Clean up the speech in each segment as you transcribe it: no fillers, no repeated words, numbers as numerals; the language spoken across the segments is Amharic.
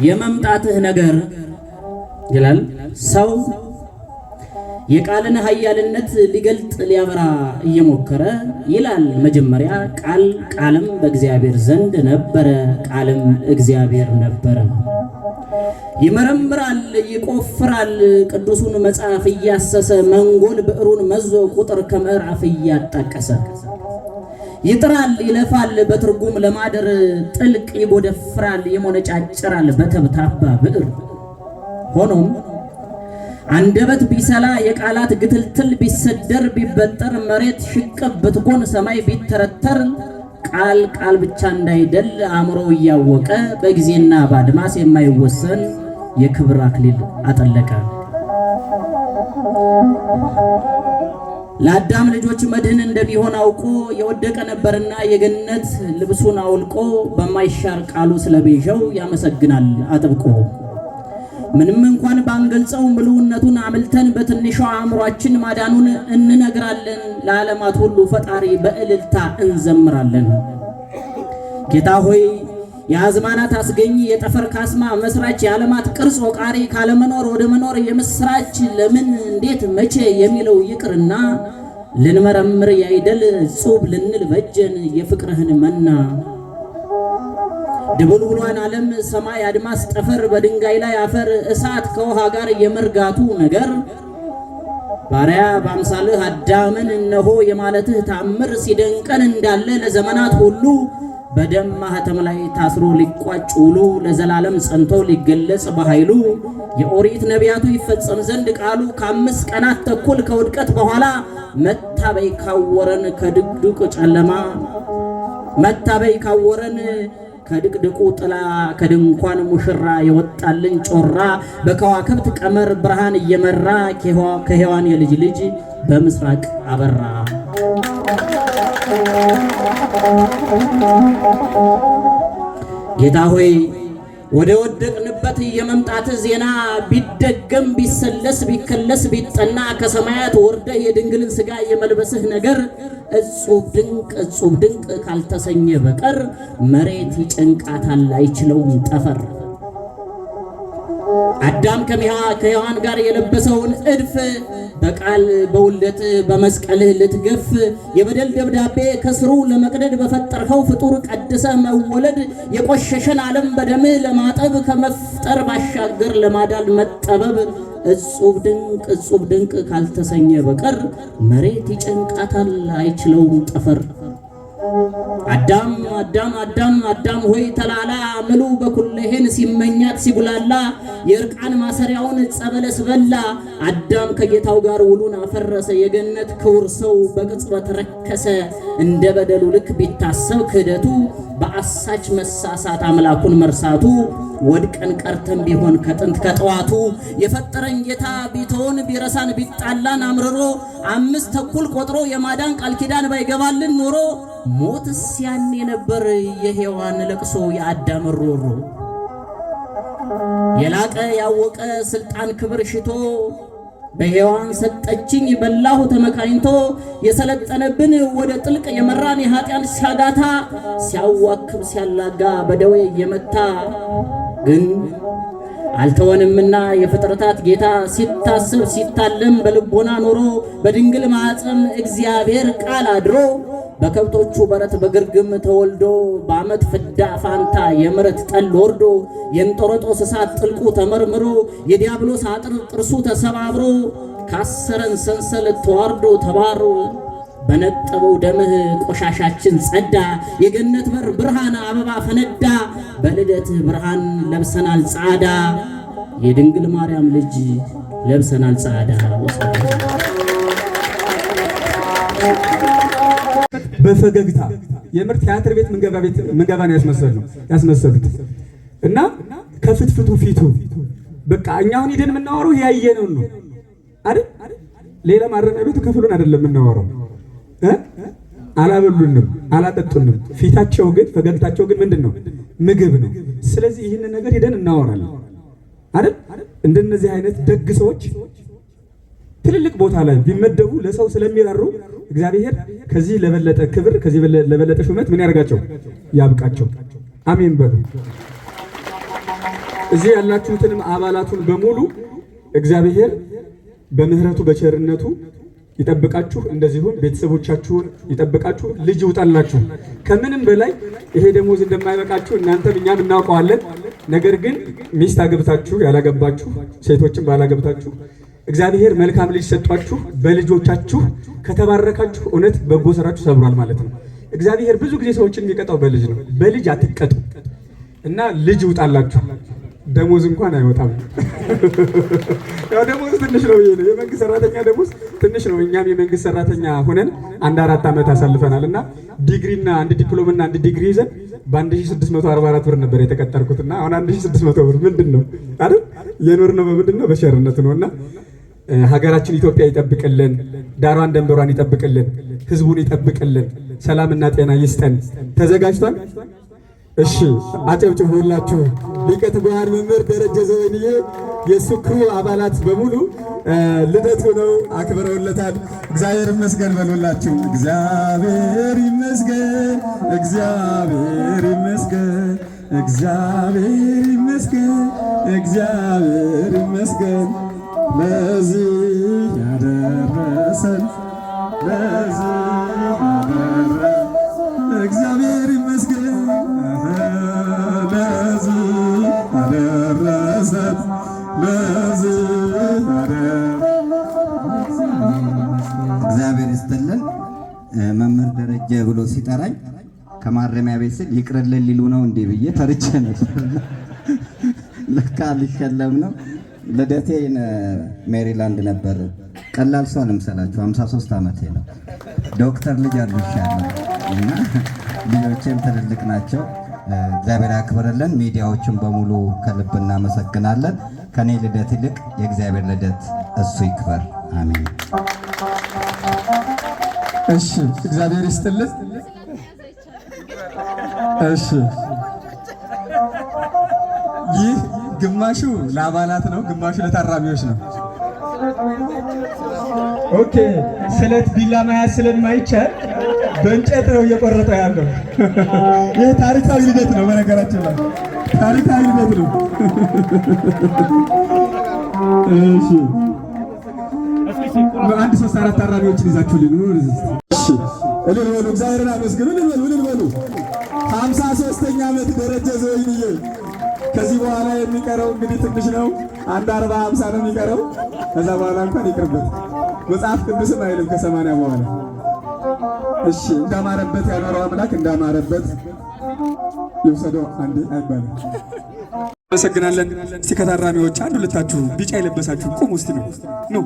የመምጣትህ ነገር ይላል ሰው የቃልን ኃያልነት ሊገልጥ ሊያበራ እየሞከረ ይላል መጀመሪያ ቃልም በእግዚአብሔር ዘንድ ነበረ ቃልም እግዚአብሔር ነበረ ይመረምራል ይቆፍራል ቅዱሱን መጽሐፍ እያሰሰ መንጎል ብዕሩን መዞ ቁጥር ከምዕራፍ እያጣቀሰ ይጥራል ይለፋል በትርጉም ለማደር ጥልቅ ይጎደፍራል ይሞነጫጭራል በተብታባ ብዕር ሆኖም አንደበት ቢሰላ የቃላት ግትልትል ቢሰደር ቢበጠር መሬት ሽቅብ ብትጎን ሰማይ ቢተረተር ቃል ብቻ እንዳይደል አእምሮ እያወቀ በጊዜና ባድማስ የማይወሰን የክብር አክሊል አጠለቀ ለአዳም ልጆች መድህን እንደሚሆን አውቆ የወደቀ ነበርና የገነት ልብሱን አውልቆ በማይሻር ቃሉ ስለቤዠው ያመሰግናል አጥብቆ ምንም እንኳን ባንገልጸው ምሉነቱን አምልተን በትንሿ አእምሯችን ማዳኑን እንነግራለን ለዓለማት ሁሉ ፈጣሪ በእልልታ እንዘምራለን ጌታ ሆይ የአዝማናት አስገኝ የጠፈር ካስማ መስራች የዓለማት ቅርጽ ወቃሪ ካለመኖር ወደ መኖር የምስራች ለምን እንዴት መቼ የሚለው ይቅርና ልንመረምር ያይደል ጹብ ልንል በጀን የፍቅርህን መና ድብልብሏን ዓለም ሰማይ አድማስ ጠፈር በድንጋይ ላይ አፈር እሳት ከውሃ ጋር የመርጋቱ ነገር ባሪያ በአምሳልህ አዳምን እነሆ የማለትህ ታምር ሲደንቀን እንዳለ ለዘመናት ሁሉ በደም ማህተም ላይ ታስሮ ሊቋጭ ውሉ ለዘላለም ጸንቶ ሊገለጽ በኃይሉ የኦሪት ነቢያቱ ይፈጸም ዘንድ ቃሉ ከአምስት ቀናት ተኩል ከውድቀት በኋላ መታበይ ካወረን ከድቅድቅ ጨለማ መታበይ ካወረን ከድቅድቁ ጥላ ከድንኳን ሙሽራ የወጣልን ጮራ በከዋክብት ቀመር ብርሃን እየመራ ከሔዋን የልጅ ልጅ በምስራቅ አበራ ጌታ ሆይ ወደ ወደቅንበት የመምጣት ዜና ቢደገም ቢሰለስ ቢከለስ ቢጠና ከሰማያት ወርደ የድንግልን ሥጋ የመልበስህ ነገር እጹብ ድንቅ ካልተሰኘ በቀር መሬት ይጨንቃታል አይችለውም ጠፈር አዳም ከሔዋን ጋር የለበሰውን እድፍ በቃል በውልደት በመስቀልህ ልትገፍ የበደል ደብዳቤ ከስሩ ለመቅደድ በፈጠርከው ፍጡር ቀድሰ መወለድ የቆሸሸን ዓለም በደምህ ለማጠብ ከመፍጠር ባሻገር ለማዳል መጠበብ እጹብ ድንቅ ካልተሰኘ በቀር መሬት ይጨንቃታል አይችለውም ጠፈር አዳም ሆይ ተላላ ምሉ በኩለሄን ሲመኛት ሲጉላላ የእርቃን ማሰሪያውን ጸበለስ በላ አዳም ከጌታው ጋር ውሉን አፈረሰ የገነት ክቡር ሰው በቅጽበት ረከሰ እንደ በደሉ ልክ ቢታሰብ ክህደቱ በአሳች መሳሳት አምላኩን መርሳቱ ወድቀን ቀርተን ቢሆን ከጥንት ከጠዋቱ የፈጠረን ጌታ ቢተውን ቢረሳን ቢጣላን አምርሮ አምስት ተኩል ቆጥሮ የማዳን ቃል ኪዳን ባይገባልን ኖሮ ሞትስ ያኔ ነበር የሔዋን ለቅሶ የአዳም ሮሮ የላቀ ያወቀ ስልጣን ክብር ሽቶ በሔዋን ሰጠችኝ በላሁ ተመካኝቶ የሰለጠነብን ወደ ጥልቅ የመራን የኃጢያን ሲያጋታ ሲያዋክብ ሲያላጋ በደዌ የመታ ግን አልተወንምና የፍጥረታት ጌታ ሲታሰብ ሲታለም በልቦና ኖሮ በድንግል ማኅፀን እግዚአብሔር ቃል አድሮ በከብቶቹ በረት በግርግም ተወልዶ በዓመት ፍዳ ፋንታ የምረት ጠል ወርዶ የእንጦሮጦስ እሳት ጥልቁ ተመርምሮ የዲያብሎስ አጥር ጥርሱ ተሰባብሮ ካሰረን ሰንሰለት ተዋርዶ ተባሮ በነጠበው ደምህ ቆሻሻችን ጸዳ የገነት በር ብርሃን አበባ ፈነዳ በልደትህ ብርሃን ለብሰናል ጻዳ የድንግል ማርያም ልጅ ለብሰናል ጻዳ በፈገግታ የምር ቲያትር ቤት ምንገባ ነው ያስመሰሉት እና ከፍትፍቱ ፊቱ በቃ እኛውን ሄደን የምናወራው ያየነው ነው አይደል ሌላ ማረሚያ ቤቱ ክፍሉን አይደለም የምናወራው አላበሉንም አላጠጡንም ፊታቸው ግን ፈገግታቸው ግን ምንድነው ምግብ ነው ስለዚህ ይህን ነገር ሄደን እናወራለን አይደል እንደነዚህ አይነት ደግ ሰዎች ትልልቅ ቦታ ላይ ቢመደቡ ለሰው ስለሚራሩ እግዚአብሔር ከዚህ ለበለጠ ክብር ከዚህ ለበለጠ ሹመት ምን ያርጋቸው ያብቃቸው አሜን በሉ እዚህ ያላችሁትንም አባላቱን በሙሉ እግዚአብሔር በምህረቱ በቸርነቱ ይጠብቃችሁ፣ እንደዚሁም ቤተሰቦቻችሁን ይጠብቃችሁ፣ ልጅ ይውጣላችሁ። ከምንም በላይ ይሄ ደሞዝ እንደማይበቃችሁ እናንተም እኛም እናውቀዋለን። ነገር ግን ሚስት አገብታችሁ ያላገባችሁ ሴቶችን ባላገብታችሁ እግዚአብሔር መልካም ልጅ ሰጧችሁ፣ በልጆቻችሁ ከተባረካችሁ እውነት በጎ ስራችሁ ሰብሯል ማለት ነው። እግዚአብሔር ብዙ ጊዜ ሰዎችን የሚቀጣው በልጅ ነው። በልጅ አትቀጡ እና ልጅ ይውጣላችሁ። ደሞዝ እንኳን አይወጣም። ያው ደሞዝ ትንሽ ነው። የመንግስት ሰራተኛ ደሞዝ ትንሽ ነው። እኛም የመንግስት ሰራተኛ ሆነን 1-4 ዓመት አሳልፈናል እና ዲግሪና አንድ ዲፕሎማና አንድ ዲግሪ ይዘን በ1644 ብር ነበር የተቀጠርኩትና አሁን 1600 ብር ምንድነው አይደል? የኖርነው በምንድነው? በሸርነት ነውና ሀገራችን ኢትዮጵያ ይጠብቅልን፣ ዳሯን ደንበሯን ይጠብቅልን፣ ህዝቡን ይጠብቅልን፣ ሰላምና ጤና ይስጠን። ተዘጋጅቷል? እሺ አጨብጭቡላችሁ። ሊቀ ትጉሃን መምህር ደረጀ ዘወይንዬ የሱ ክሩ አባላት በሙሉ ልደቱ ነው አክብረውለታል። እግዚአብሔር ይመስገን በሉላችሁ። እግዚአብሔር ይመስገን፣ እግዚአብሔር ይመስገን፣ እግዚአብሔር ይመስገን፣ እግዚአብሔር ይመስገን ለዚህ ያደረሰን፣ ለዚህ ያደረሰን እግዚአብሔር ይመስገን እግዚአብሔር ይስጥልን። መምህር ደረጀ ብሎ ሲጠራኝ ከማረሚያ ቤት ስል ይቅርልን ሊሉ ነው እንዴ ብዬ ፈርቼ ነበር። ለካ ሊሸለም ነው። ልደቴን ሜሪላንድ ነበር። ቀላል ሰው አልመሰላችሁ። 53 ዓመቴ ነው። ዶክተር ልጅ አድርሻለሁ እና ልጆቼም ትልልቅ ናቸው። እግዚአብሔር ያክብርልን። ሚዲያዎችን በሙሉ ከልብ እናመሰግናለን። ከኔ ልደት ይልቅ የእግዚአብሔር ልደት እሱ ይክበር። አሜን። እሺ እግዚአብሔር ይስጥልን። እሺ ይህ ግማሹ ለአባላት ነው፣ ግማሹ ለታራሚዎች ነው። ኦኬ ስለት ቢላ መያዝ ስለማይቻል በእንጨት ነው እየቆረጠ ያለው። ይህ ታሪካዊ ልደት ነው። በነገራችን ላይ ታሪካዊ ልደት ነው። እሺ አንድ 3-4 ታራሚዎችን ይዛችሁልን ነው። እሺ እልል በሉ፣ እግዚአብሔርን አመስግኑ። እልል በሉ። 53ኛ ዓመት ደረጀ ዘወይንዬ። ከዚህ በኋላ የሚቀረው እንግዲህ ትንሽ ነው። 40-50 ነው የሚቀረው። ከዛ በኋላ እንኳን ይቅርበት። መጽሐፍ ቅዱስም አይልም ከ80 በኋላ። እሺ እንዳማረበት ያኖረው አምላክ እንዳማረበት ይውሰደው። አንዴ አይባልም። አመሰግናለን። እስቲ ከታራሚዎች አንድ ሁለታችሁ ቢጫ የለበሳችሁ ቁሙ። እስቲ ነው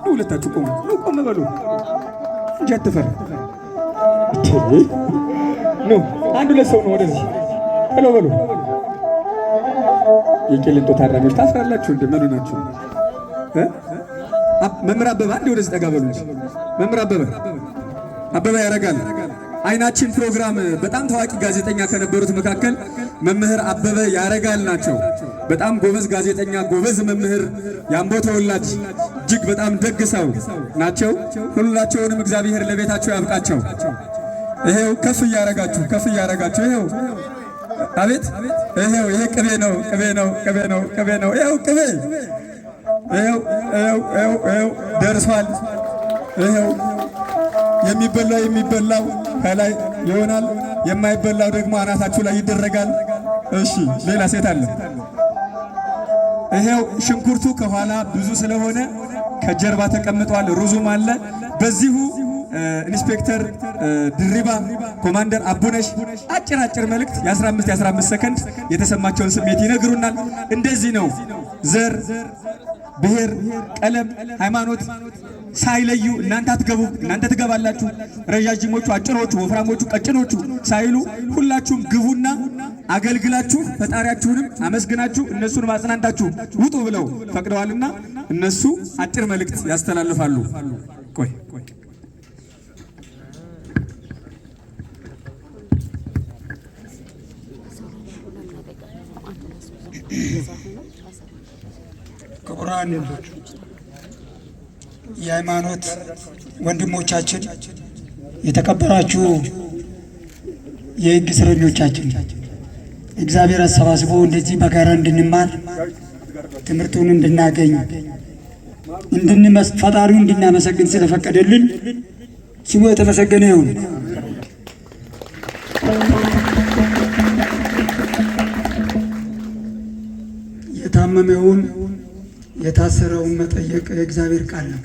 ሁለታችሁ ቁሙ። ነው ቆም በሉ እንጂ አትፈራ። ነው አንድ ሁለት ሰው ነው ወደዚህ ሄሎ በሉ። የቄሊንጦ ታራሚዎች ታስራላችሁ እንደ ምኑ ናችሁ? መምህር አበበ አንዴ ወደዚህ ጠጋ በሉ እንጂ መምህር አበበ ያረጋል አይናችን ፕሮግራም በጣም ታዋቂ ጋዜጠኛ ከነበሩት መካከል መምህር አበበ ያረጋል ናቸው። በጣም ጎበዝ ጋዜጠኛ፣ ጎበዝ መምህር፣ የአምቦ ተወላጅ፣ እጅግ በጣም ደግ ሰው ናቸው። ሁላቸውንም እግዚአብሔር ለቤታቸው ያብቃቸው። ይሄው ከፍ እያረጋችሁ ይሄው አቤት ይሄው ይሄ ቅቤ ነው። ይሄው ቅቤ ይሄው ደርሷል። ይሄው የሚበላው ከላይ ይሆናል፣ የማይበላው ደግሞ አናታችሁ ላይ ይደረጋል። እሺ ሌላ ሴት አለ። ይሄው ሽንኩርቱ ከኋላ ብዙ ስለሆነ ከጀርባ ተቀምጧል። ሩዙም አለ። በዚሁ ኢንስፔክተር ድሪባ፣ ኮማንደር አቡነሽ አጭር መልእክት የ15 ሰከንድ የተሰማቸውን ስሜት ይነግሩናል። እንደዚህ ነው ዘር፣ ብሔር፣ ቀለም፣ ሃይማኖት ሳይለዩ እናንተ አትገቡ፣ እናንተ ትገባላችሁ። ረጃጅሞቹ፣ አጭሮቹ፣ ወፍራሞቹ፣ ቀጭኖቹ ሳይሉ ሁላችሁም ግቡና አገልግላችሁ ፈጣሪያችሁንም አመስግናችሁ እነሱን ማጽናንታችሁ ውጡ ብለው ፈቅደዋልና እነሱ አጭር መልእክት ያስተላልፋሉ። ቆይ ክቡራን የሃይማኖት ወንድሞቻችን፣ የተከበራችሁ የሕግ እስረኞቻችን፣ እግዚአብሔር አሰባስቦ እንደዚህ በጋራ እንድንማር ትምህርቱን እንድናገኝ ፈጣሪውን እንድናመሰግን ስለፈቀደልን ስሙ የተመሰገነ ይሁን። የታመመውን የታሰረውን መጠየቅ የእግዚአብሔር ቃል ነው።